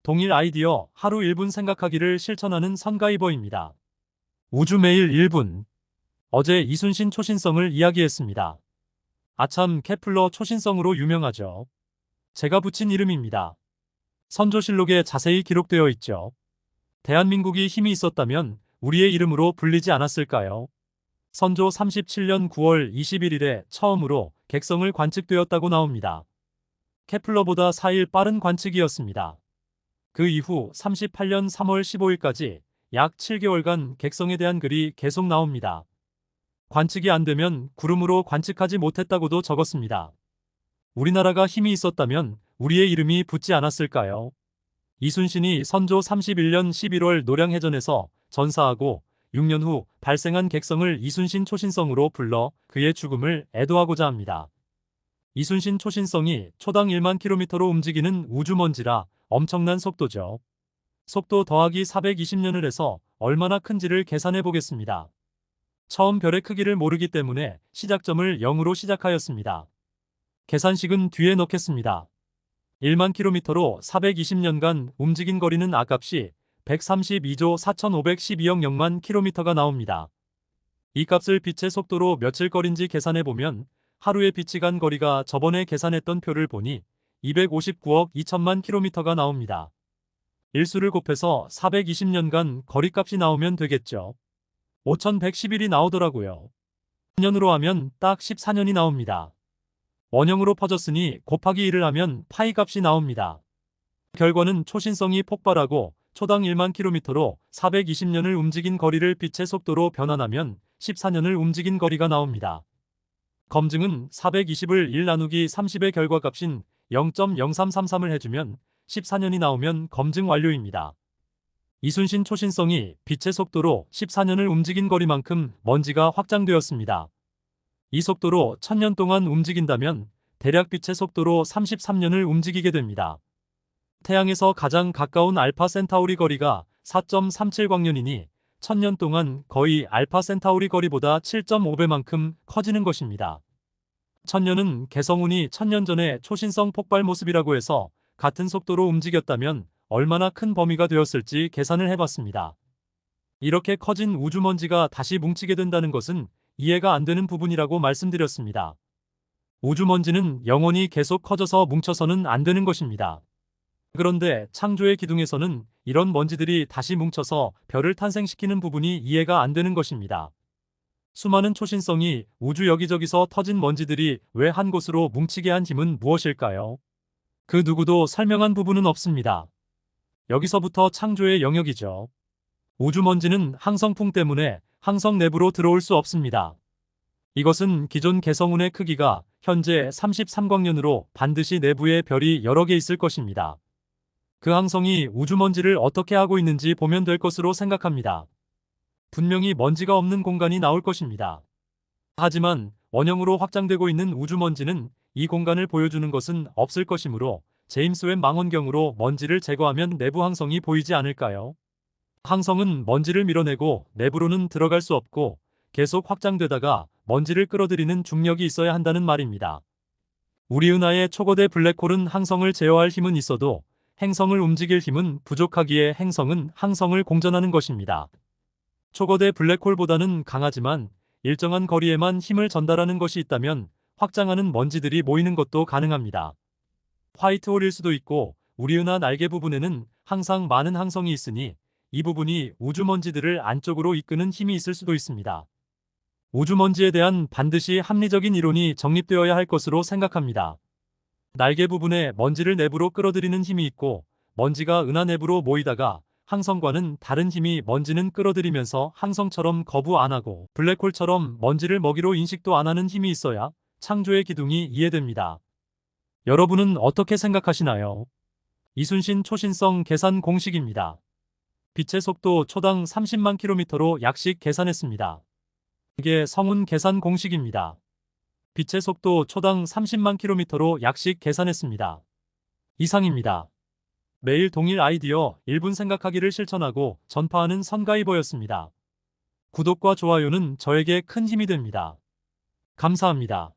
동일 아이디어 하루 1분 생각하기를 실천하는 선가이버입니다. 우주 매일 1분. 어제 이순신 초신성을 이야기했습니다. 아참 케플러 초신성으로 유명하죠. 제가 붙인 이름입니다. 선조실록에 자세히 기록되어 있죠. 대한민국이 힘이 있었다면 우리의 이름으로 불리지 않았을까요? 선조 37년 9월 21일에 처음으로 객성을 관측되었다고 나옵니다. 케플러보다 4일 빠른 관측이었습니다. 그 이후 38년 3월 15일까지 약 7개월간 객성에 대한 글이 계속 나옵니다. 관측이 안 되면 구름으로 관측하지 못했다고도 적었습니다. 우리나라가 힘이 있었다면 우리의 이름이 붙지 않았을까요? 이순신이 선조 31년 11월 노량해전에서 전사하고 6년 후 발생한 객성을 이순신 초신성으로 불러 그의 죽음을 애도하고자 합니다. 이순신 초신성이 초당 1만 킬로미터로 움직이는 우주먼지라 엄청난 속도죠. 속도 더하기 420년을 해서 얼마나 큰지를 계산해 보겠습니다. 처음 별의 크기를 모르기 때문에 시작점을 0으로 시작하였습니다. 계산식은 뒤에 넣겠습니다. 1만 킬로미터로 420년간 움직인 거리는 아값이 132조 4512억 0만 킬로미터가 나옵니다. 이 값을 빛의 속도로 며칠 거리인지 계산해보면 하루에 빛이 간 거리가 저번에 계산했던 표를 보니 259억 2천만 킬로미터가 나옵니다. 일수를 곱해서 420년간 거리값이 나오면 되겠죠. 5111이 나오더라고요. 년으로 하면 딱 14년이 나옵니다. 원형으로 퍼졌으니 곱하기 1을 하면 파이 값이 나옵니다. 결과는 초신성이 폭발하고 초당 1만 킬로미터로 420년을 움직인 거리를 빛의 속도로 변환하면 14년을 움직인 거리가 나옵니다. 검증은 420을 1 나누기 30의 결과값인 0.0333을 해주면 14년이 나오면 검증 완료입니다. 이순신 초신성이 빛의 속도로 14년을 움직인 거리만큼 먼지가 확장되었습니다. 이 속도로 1000년 동안 움직인다면 대략 빛의 속도로 33년을 움직이게 됩니다. 태양에서 가장 가까운 알파 센타우리 거리가 4.37광년이니 1000년 동안 거의 알파 센타우리 거리보다 7.5배만큼 커지는 것입니다. 1000년은 개성운이 1000년 전의 초신성 폭발 모습이라고 해서 같은 속도로 움직였다면 얼마나 큰 범위가 되었을지 계산을 해봤습니다. 이렇게 커진 우주먼지가 다시 뭉치게 된다는 것은 이해가 안 되는 부분이라고 말씀드렸습니다. 우주먼지는 영원히 계속 커져서 뭉쳐서는 안 되는 것입니다. 그런데 창조의 기둥에서는 이런 먼지들이 다시 뭉쳐서 별을 탄생시키는 부분이 이해가 안 되는 것입니다. 수많은 초신성이 우주 여기저기서 터진 먼지들이 왜 한 곳으로 뭉치게 한 힘은 무엇일까요? 그 누구도 설명한 부분은 없습니다. 여기서부터 창조의 영역이죠. 우주먼지는 항성풍 때문에 항성 내부로 들어올 수 없습니다. 이것은 기존 개성운의 크기가 현재 33광년으로 반드시 내부에 별이 여러 개 있을 것입니다. 그 항성이 우주먼지를 어떻게 하고 있는지 보면 될 것으로 생각합니다. 분명히 먼지가 없는 공간이 나올 것입니다. 하지만 원형으로 확장되고 있는 우주먼지는 이 공간을 보여주는 것은 없을 것이므로 제임스 웹 망원경으로 먼지를 제거하면 내부 항성이 보이지 않을까요? 항성은 먼지를 밀어내고 내부로는 들어갈 수 없고 계속 확장되다가 먼지를 끌어들이는 중력이 있어야 한다는 말입니다. 우리 은하의 초거대 블랙홀은 항성을 제어할 힘은 있어도 행성을 움직일 힘은 부족하기에 행성은 항성을 공전하는 것입니다. 초거대 블랙홀보다는 강하지만 일정한 거리에만 힘을 전달하는 것이 있다면 확장하는 먼지들이 모이는 것도 가능합니다. 화이트홀일 수도 있고 우리 은하 날개 부분에는 항상 많은 항성이 있으니 이 부분이 우주먼지들을 안쪽으로 이끄는 힘이 있을 수도 있습니다. 우주먼지에 대한 반드시 합리적인 이론이 정립되어야 할 것으로 생각합니다. 날개 부분에 먼지를 내부로 끌어들이는 힘이 있고 먼지가 은하 내부로 모이다가 항성과는 다른 힘이 먼지는 끌어들이면서 항성처럼 거부 안 하고 블랙홀처럼 먼지를 먹이로 인식도 안 하는 힘이 있어야 창조의 기둥이 이해됩니다. 여러분은 어떻게 생각하시나요? 이순신 초신성 계산 공식입니다. 빛의 속도 초당 30만 킬로미터로 약식 계산했습니다. 이게 성운 계산 공식입니다. 빛의 속도 초당 30만 킬로미터로 약식 계산했습니다. 이상입니다. 매일 동일 아이디어 1분 생각하기를 실천하고 전파하는 선가이버였습니다. 구독과 좋아요는 저에게 큰 힘이 됩니다. 감사합니다.